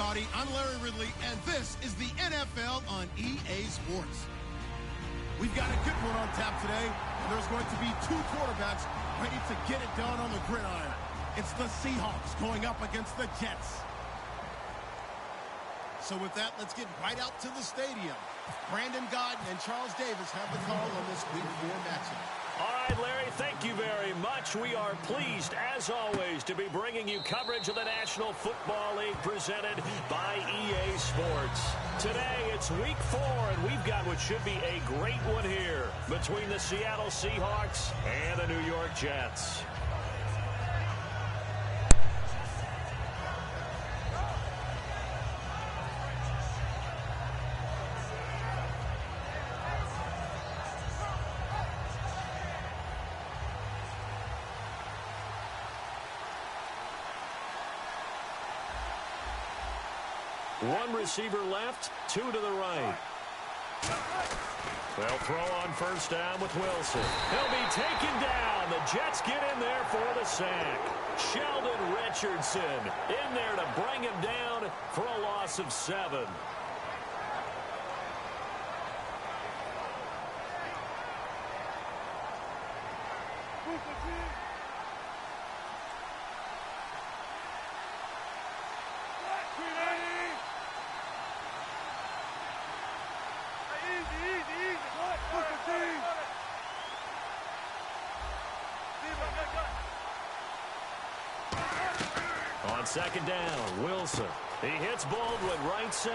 everybody. I'm Larry Ridley, and this is the NFL on EA Sports. We've got a good one on tap today, and there's going to be two quarterbacks ready to get it done on the gridiron. It's the Seahawks going up against the Jets. So with that, let's get right out to the stadium. Brandon Gaudin and Charles Davis have the call on this Week 4 matchup. All right, Larry, thank you very much. We are pleased, as always, to be bringing you coverage of the National Football League presented by EA Sports. Today, it's Week 4, and we've got what should be a great one here between the Seattle Seahawks and the New York Jets. One receiver left, two to the right. They'll throw on first down with Wilson. He'll be taken down. The Jets get in there for the sack. Sheldon Richardson in there to bring him down for a loss of 7. On second down, Wilson. He hits Baldwin right side.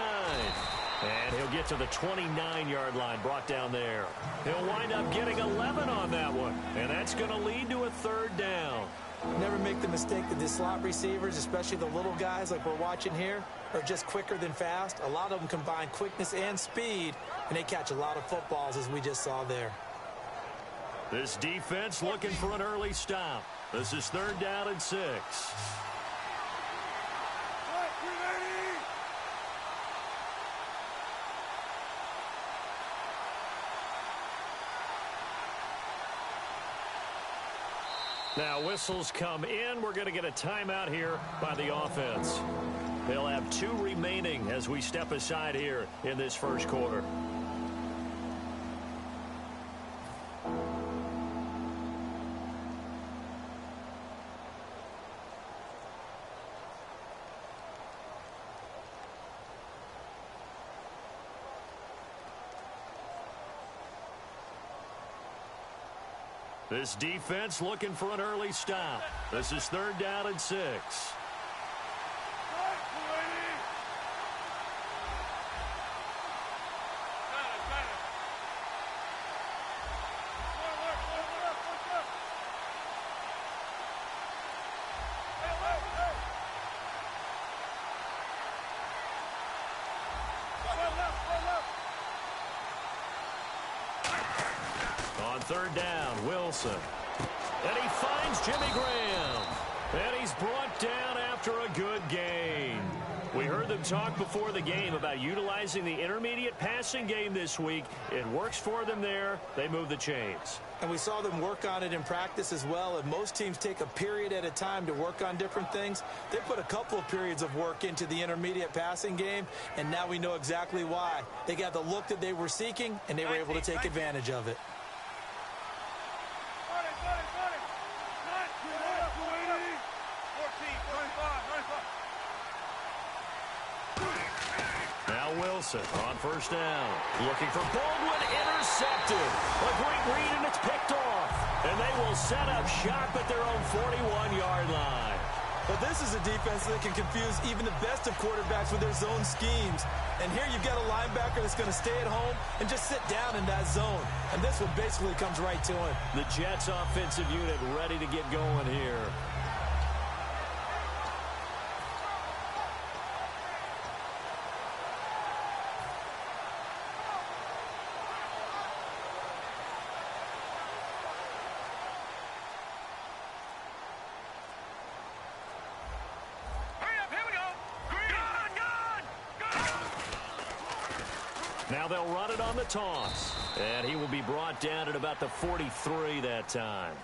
And he'll get to the 29-yard line, brought down there. He'll wind up getting 11 on that one. And that's going to lead to a third down. Never make the mistake that the slot receivers, especially the little guys like we're watching here, are just quicker than fast. A lot of them combine quickness and speed, and they catch a lot of footballs, as we just saw there. This defense looking for an early stop. This is third down and 6. Now whistles come in. We're going to get a timeout here by the offense. They'll have 2 remaining as we step aside here in this first quarter. This defense looking for an early stop. This is third down and 6. On third down, Wilson. And he finds Jimmy Graham. And he's brought down after a good gain. We heard them talk before the game about utilizing the intermediate passing game this week. It works for them there. They move the chains. And we saw them work on it in practice as well. And most teams take a period at a time to work on different things. They put a couple of periods of work into the intermediate passing game, and now we know exactly why. They got the look that they were seeking, and they were able to take advantage of it. Wilson on first down. Looking for Baldwin, intercepted. A great read, and it's picked off. And they will set up shop at their own 41-yard line. But this is a defense that can confuse even the best of quarterbacks with their zone schemes. And here you've got a linebacker that's going to stay at home and just sit down in that zone. And this one basically comes right to him. The Jets offensive unit ready to get going here. Now they'll run it on the toss. And he will be brought down at about the 43 that time.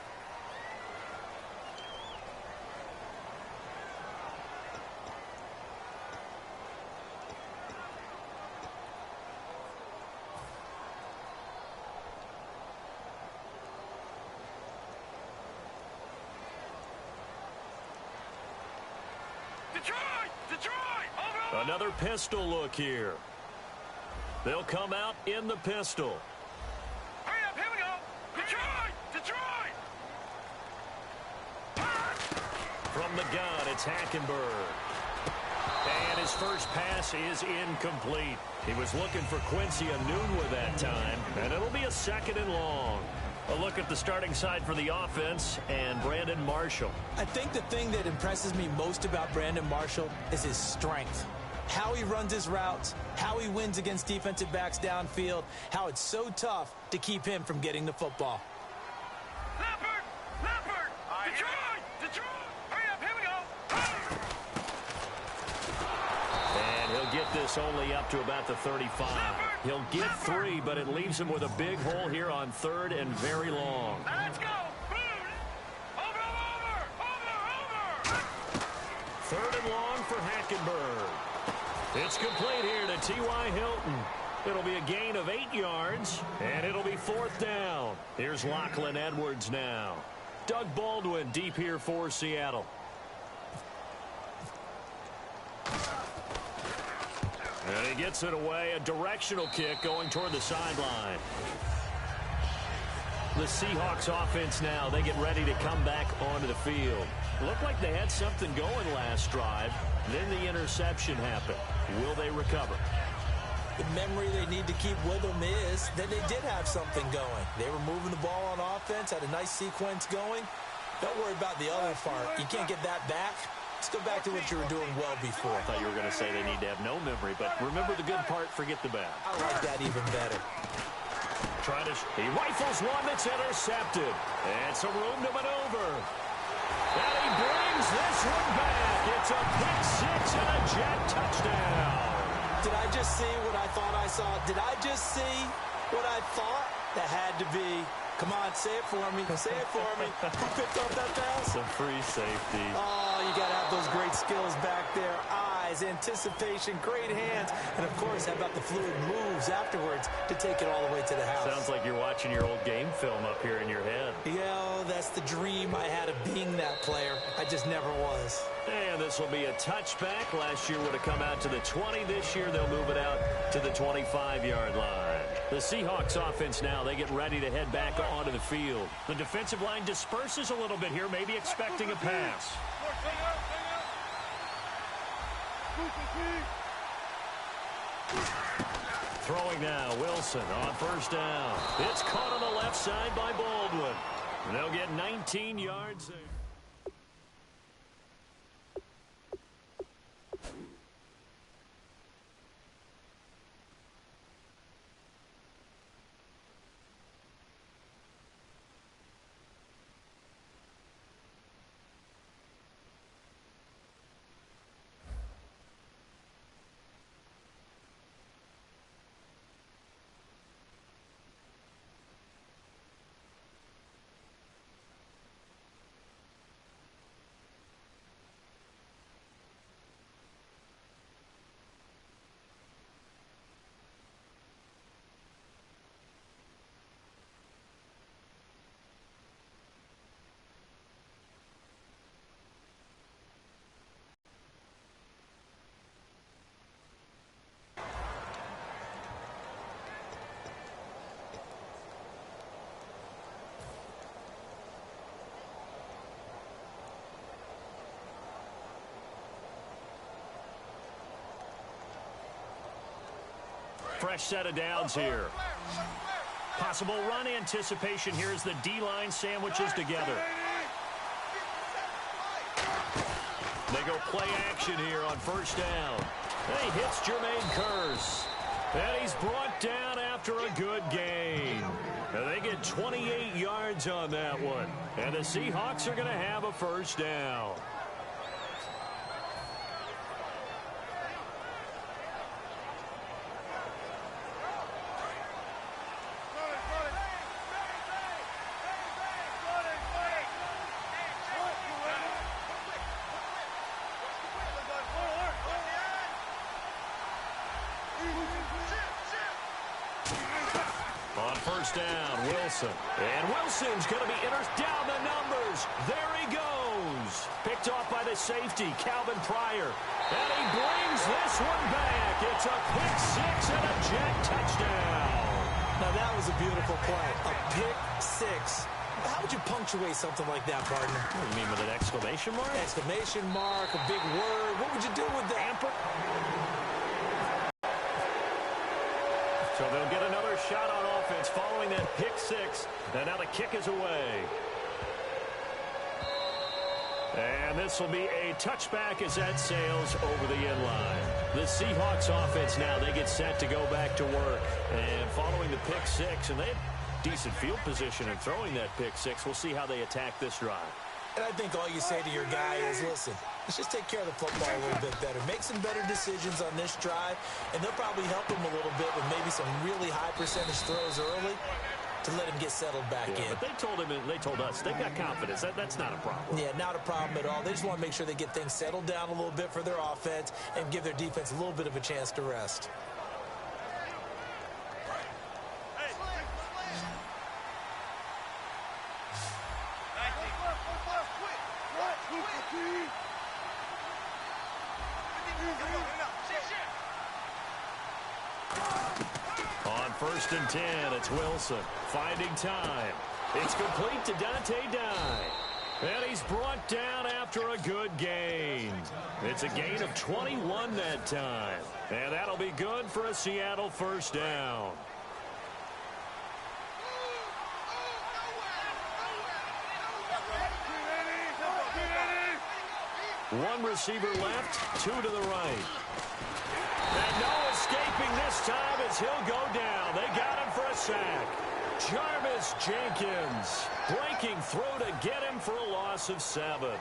Another pistol look here. They'll come out in the pistol. Hurry up, here we go. Detroit! From the gun, it's Hackenberg. And his first pass is incomplete. He was looking for Quincy Enunwa that time, and it'll be a 2nd and long. A look at the starting side for the offense and Brandon Marshall. I think the thing that impresses me most about Brandon Marshall is his strength. How he runs his routes, how he wins against defensive backs downfield, how it's so tough to keep him from getting the football. Leopard! Detroit! Hurry up, here we go. And he'll get this only up to about the 35. He'll get 3, but it leaves him with a big hole here on 3rd and very long. Let's go. Over. 3rd and long for Hackenberg. It's complete here to T.Y. Hilton. It'll be a gain of 8 yards, and it'll be 4th down. Here's Lachlan Edwards now. Doug Baldwin deep here for Seattle. And he gets it away, a directional kick going toward the sideline. The Seahawks offense now, they get ready to come back onto the field. Looked like they had something going last drive. Then the interception happened. Will they recover? The memory they need to keep with them is that they did have something going. They were moving the ball on offense, had a nice sequence going. Don't worry about the other part. You can't get that back. Let's go back to what you were doing well before. I thought you were going to say they need to have no memory, but remember the good part, forget the bad. I like that even better. He rifles one that's intercepted. And some room to maneuver. And he brings this one back. It's a pick 6 and a jet touchdown. Did I just see what I thought I saw? Did I just see what I thought? That had to be. Come on, say it for me. Say it for me. Who picked up that pass? Some free safety. Oh, you got to have those great skills back there. Eyes, anticipation, great hands. And, of course, how about the fluid moves afterwards to take it all the way to the house? Sounds like you're watching your old game film up here in your head. Yeah, that's the dream I had of being that player. I just never was. And this will be a touchback. Last year would have come out to the 20. This year they'll move it out to the 25-yard line. The Seahawks offense now, they get ready to head back onto the field. The defensive line disperses a little bit here, maybe expecting a pass. Throwing now, Wilson on 1st down. It's caught on the left side by Baldwin. And they'll get 19 yards there. Fresh set of downs here. Possible run anticipation here as the D-line sandwiches together. They go play action here on 1st down. And he hits Jermaine Kearse. And he's brought down after a good gain. And they get 28 yards on that one. And the Seahawks are going to have a 1st down. first down, Wilson. And Wilson's going to be down the numbers. There he goes. Picked off by the safety, Calvin Pryor. And he brings this one back. It's a pick six and a jet touchdown. Now, that was a beautiful play. A pick six. How would you punctuate something like that, partner? What do you mean, with an exclamation mark? Exclamation mark, a big word. What would you do with that? So they'll get another shot on offense following that pick six. And now the kick is away. And this will be a touchback as that sails over the end line. The Seahawks offense now, they get set to go back to work. And following the pick six, and they had decent field position in throwing that pick six. We'll see how they attack this drive. And I think all you say to your guy is, listen, let's just take care of the football a little bit better. Make some better decisions on this drive, and they'll probably help him a little bit with maybe some really high percentage throws early to let him get settled back in. But they told him, and they told us, they've got confidence. That's not a problem. Yeah, not a problem at all. They just want to make sure they get things settled down a little bit for their offense and give their defense a little bit of a chance to rest. On 1st and 10, it's Wilson finding time. It's complete to Dante Dye. And he's brought down after a good gain. It's a gain of 21 that time. And that'll be good for a Seattle first down. One receiver left, two to the right. And no escaping this time as he'll go down. They got him for a sack. Jarvis Jenkins breaking through to get him for a loss of 7.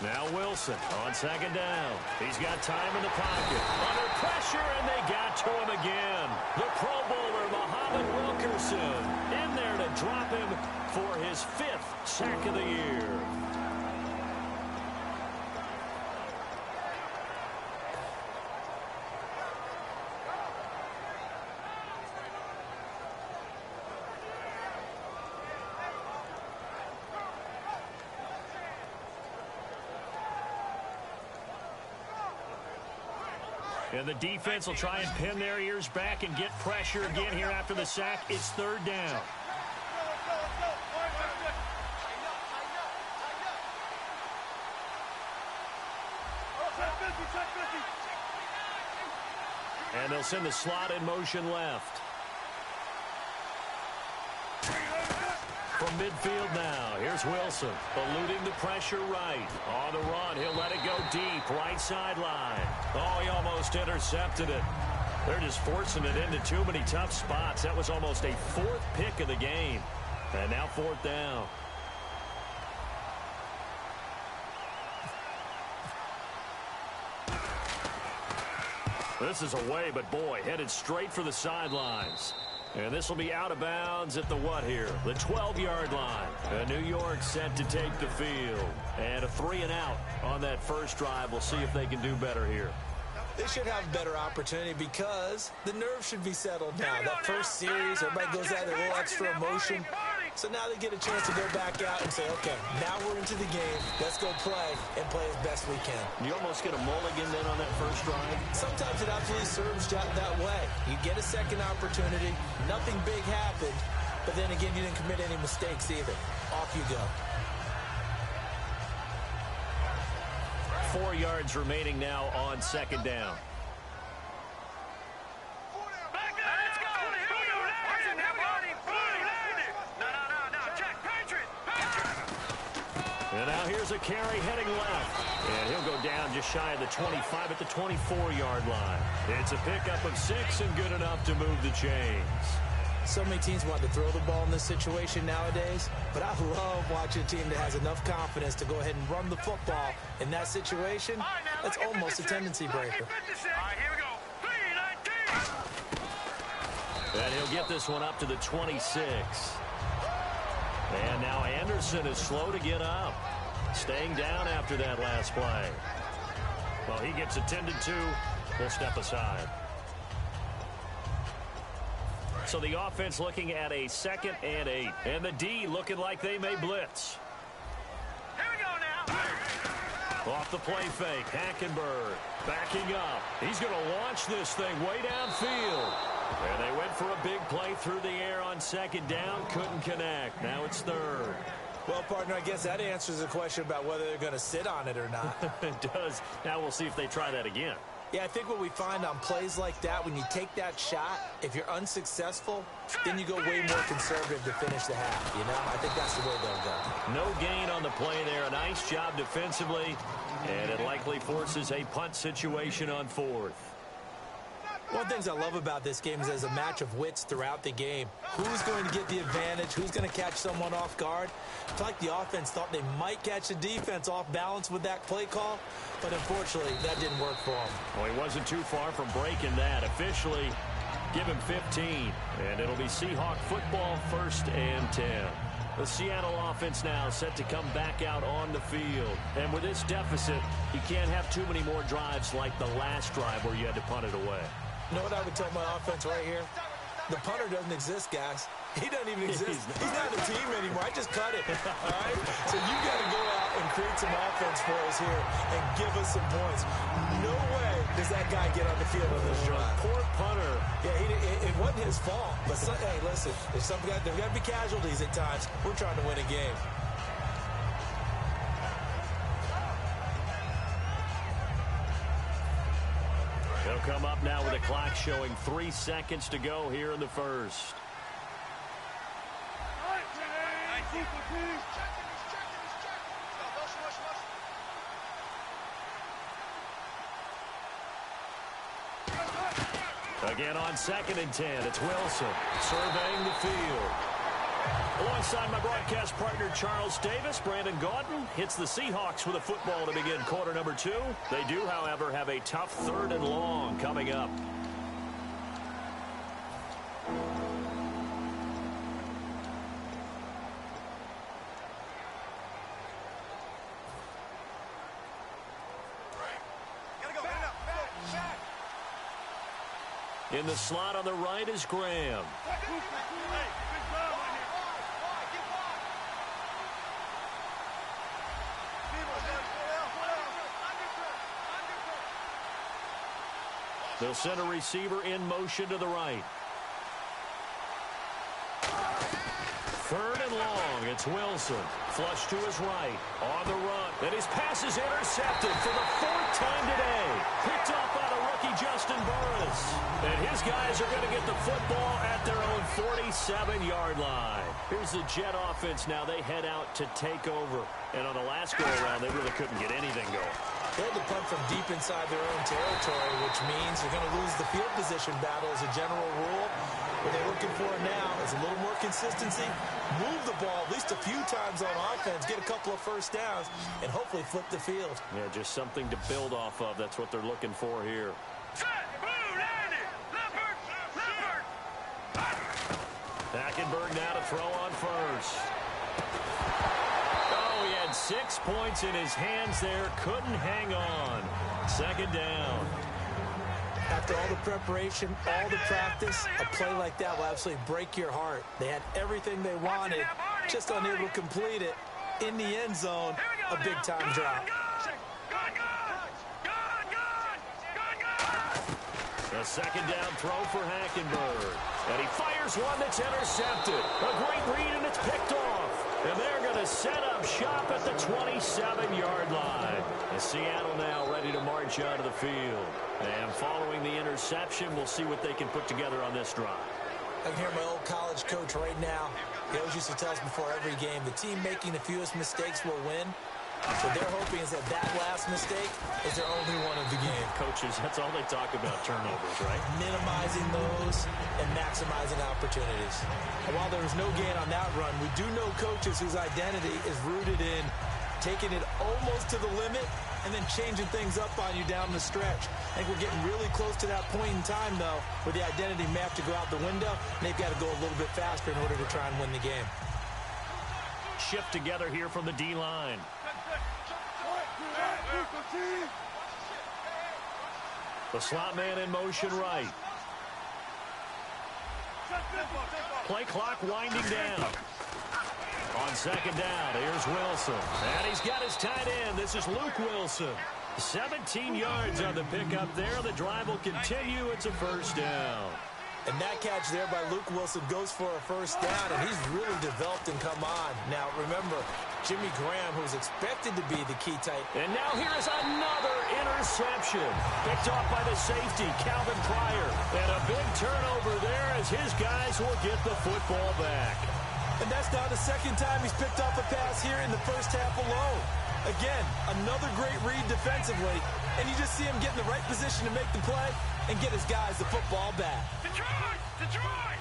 Now Wilson on 2nd down. He's got time in the pocket. Under pressure, and they got to him again. The Pro Bowler, Muhammad Wilkerson, in there to drop him for his 5th sack of the year. And the defense will try and pin their ears back and get pressure again here after the sack. It's 3rd down. And they'll send the slot in motion left. From midfield now, here's Wilson, eluding the pressure right. On the run, he'll let it go deep, right sideline. Oh, he almost intercepted it. They're just forcing it into too many tough spots. That was almost a 4th pick of the game. And now 4th down. This is away, but boy, headed straight for the sidelines. And this will be out of bounds at the what here? The 12-yard line. And New York set to take the field. And a 3-and-out on that first drive. We'll see if they can do better here. They should have a better opportunity because the nerves should be settled now. That first series, everybody goes out there, a little extra emotion. So now they get a chance to go back out and say, okay, now we're into the game. Let's go play and play as best we can. You almost get a mulligan then on that first drive? Sometimes it absolutely serves that way. You get a second opportunity. Nothing big happened. But then again, you didn't commit any mistakes either. Off you go. 4 yards remaining now on 2nd down. And now here's a carry heading left. And he'll go down just shy of the 25 at the 24-yard line. It's a pickup of 6 and good enough to move the chains. So many teams want to throw the ball in this situation nowadays, but I love watching a team that has enough confidence to go ahead and run the football in that situation That's almost a tendency breaker. All right, here we go. 3-19. And he'll get this one up to the 26. And now Anderson is slow to get up. Staying down after that last play. Well, he gets attended to. We'll step aside. So the offense looking at a 2nd and 8. And the D looking like they may blitz. Here we go now. Off the play fake. Hackenberg backing up. He's going to launch this thing way downfield. And they went for a big play through the air on 2nd down. Couldn't connect. Now it's 3rd. Well, partner, I guess that answers the question about whether they're going to sit on it or not. It does. Now we'll see if they try that again. Yeah, I think what we find on plays like that, when you take that shot, if you're unsuccessful, then you go way more conservative to finish the half, you know? I think that's the way they'll go. No gain on the play there. A nice job defensively, and it likely forces a punt situation on 4th. One of the things I love about this game is there's a match of wits throughout the game. Who's going to get the advantage? Who's going to catch someone off guard? I feel like the offense thought they might catch the defense off balance with that play call, but unfortunately, that didn't work for them. Well, he wasn't too far from breaking that. Officially, give him 15, and it'll be Seahawk football, 1st and 10. The Seattle offense now set to come back out on the field. And with this deficit, you can't have too many more drives like the last drive where you had to punt it away. You know what I would tell my offense right here? The punter doesn't exist, guys. He doesn't even exist. He's not a team anymore. I just cut it. All right? So you got to go out and create some offense for us here and give us some points. No way does that guy get on the field on this drive. Poor punter. Yeah, it wasn't his fault. But, hey, listen, if there's got to be casualties at times. We're trying to win a game. They'll come up now with a clock showing 3 seconds to go here in the 1st. Again on 2nd and 10, it's Wilson surveying the field. Alongside my broadcast partner, Charles Davis, Brandon Gaudin hits the Seahawks with a football to begin quarter number 2. They do, however, have a tough 3rd and long coming up. In the slot on the right is Graham. They'll send a receiver in motion to the right. 3rd and long. It's Wilson. Flush to his right. On the run. And his pass is intercepted for the 4th time today. Picked up by the rookie Justin Burris. And his guys are going to get the football at their own 47-yard line. Here's the Jet offense now. They head out to take over. And on the last go-around, they really couldn't get anything going. They had to punt from deep inside their own territory, which means they're going to lose the field position battle as a general rule. What they're looking for now is a little more consistency, move the ball at least a few times on offense, get a couple of 1st downs, and hopefully flip the field. Yeah, just something to build off of. That's what they're looking for here. Hackenberg now to throw on 1st. Oh, he had 6 points in his hands there. Couldn't hang on. 2nd down. After all the preparation, all the practice, a play like that will absolutely break your heart. They had everything they wanted, just unable to complete it. In the end zone, a big-time drop. A 2nd down throw for Hackenberg. And he fires one that's intercepted. A great read, and it's picked off. And they're going to set up shop at the 27-yard line. And Seattle now ready to march out of the field. And following the interception, we'll see what they can put together on this drive. I can hear my old college coach right now. He always used to tell us before every game, the team making the fewest mistakes will win. What they're hoping is that last mistake is their only one of the game. Coaches, that's all they talk about, turnovers, right? Minimizing those and maximizing opportunities. And while there was no gain on that run, we do know coaches whose identity is rooted in taking it almost to the limit and then changing things up on you down the stretch. I think we're getting really close to that point in time, though, where the identity may have to go out the window, and they've got to go a little bit faster in order to try and win the game. Shift together here from the D-line. The slot man in motion right. Play clock winding down. On second down, here's Wilson. And he's got his tight end. This is Luke Wilson. 17 yards on the pickup there. The drive will continue. It's a first down. And that catch there by Luke Wilson goes for a first down, and he's really developed and come on. Now, remember, Jimmy Graham, who's expected to be the key tight. And now here is another interception. Picked off by the safety, Calvin Pryor. And a big turnover there as his guys will get the football back. And that's now the second time he's picked off a pass here in the first half alone. Again, another great read defensively, and you just see him get in the right position to make the play and get his guys the football back. Detroit! Detroit!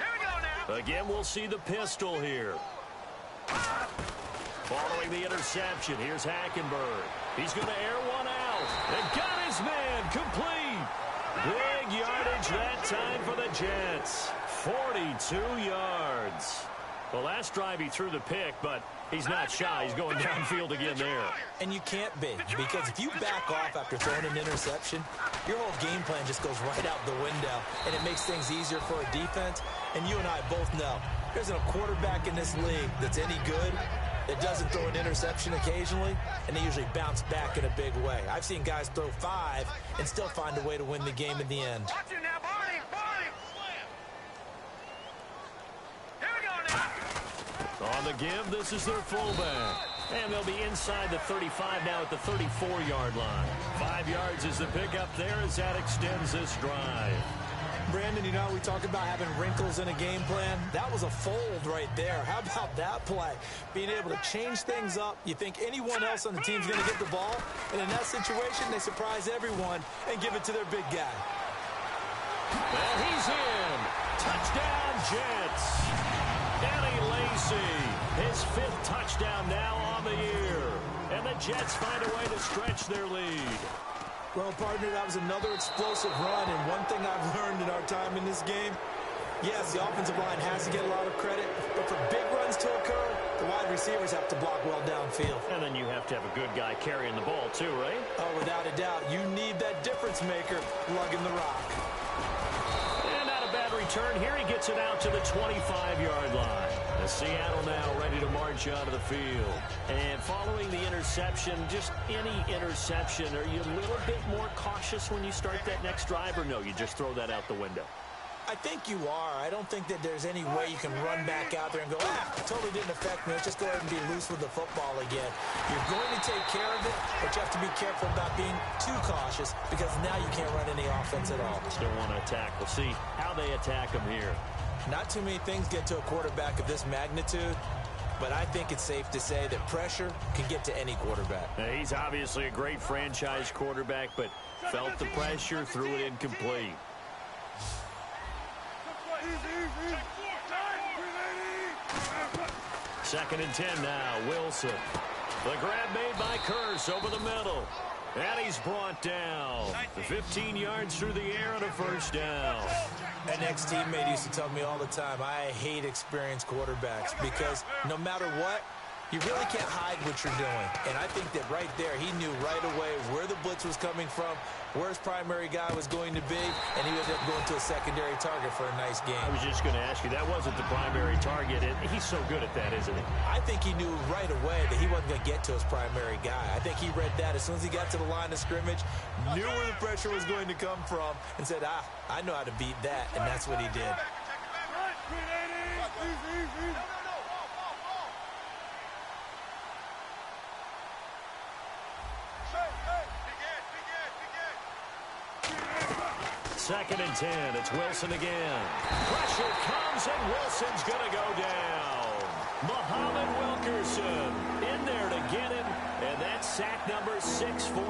Here we go now. Again, we'll see the pistol here. Following the interception, here's Hackenberg. He's going to air one out. And got his man complete. Big yardage that time for the Jets. 42 yards. The last drive he threw the pick, but he's not shy. He's going downfield again there. And you can't be, because if you back off after throwing an interception, your whole game plan just goes right out the window, and it makes things easier for a defense. And you and I both know there's a quarterback in this league that's any good that doesn't throw an interception occasionally, and they usually bounce back in a big way. I've seen guys throw 5 and still find a way to win the game in the end. Watch it now, Barney! Barney! Here we go now. On the give, this is their fullback. And they'll be inside the 35 now at the 34-yard line. 5 yards is the pickup there as that extends this drive. Brandon, you know, we talk about having wrinkles in a game plan. That was a fold right there. How about that play? Being able to change things up. You think anyone else on the team's going to get the ball, and in that situation, they surprise everyone and give it to their big guy. And he's in. Touchdown, Jets. Danny Lacy, his 5th touchdown now on the year. And the Jets find a way to stretch their lead. Well, partner, that was another explosive run, and one thing I've learned in our time in this game, yes, the offensive line has to get a lot of credit, but for big runs to occur, the wide receivers have to block well downfield. And then you have to have a good guy carrying the ball too, right? Oh, without a doubt. You need that difference maker lugging the rock. And not a bad return here. He gets it out to the 25-yard line. The Seattle now ready to march onto the field. And following the interception, just any interception, are you a little bit more cautious when you start that next drive, or no, you just throw that out the window? I think you are. I don't think that there's any way you can run back out there and go, totally didn't affect me. Let's just go ahead and be loose with the football again. You're going to take care of it, but you have to be careful about being too cautious because now you can't run any offense at all. Still want to attack. We'll see how they attack him here. Not too many things get to a quarterback of this magnitude, but I think it's safe to say that pressure can get to any quarterback. Now, he's obviously a great franchise quarterback, but felt the pressure, threw it incomplete. Second and 10 now, Wilson. The grab made by Curse over the middle. And he's brought down. 15 yards through the air and a first down. An ex-teammate used to tell me all the time, I hate experienced quarterbacks because no matter what, you really can't hide what you're doing. And I think that right there, he knew right away where the blitz was coming from, where his primary guy was going to be, and he ended up going to a secondary target for a nice game. I was just going to ask you, that wasn't the primary target. He's so good at that, isn't he? I think he knew right away that he wasn't going to get to his primary guy. I think he read that as soon as he got to the line of scrimmage, knew where the pressure was going to come from, and said, I know how to beat that, and that's what he did. Second and 10. It's Wilson again. Pressure comes, and Wilson's going to go down. Muhammad Wilkerson in there to get him, and that's sack number 6 for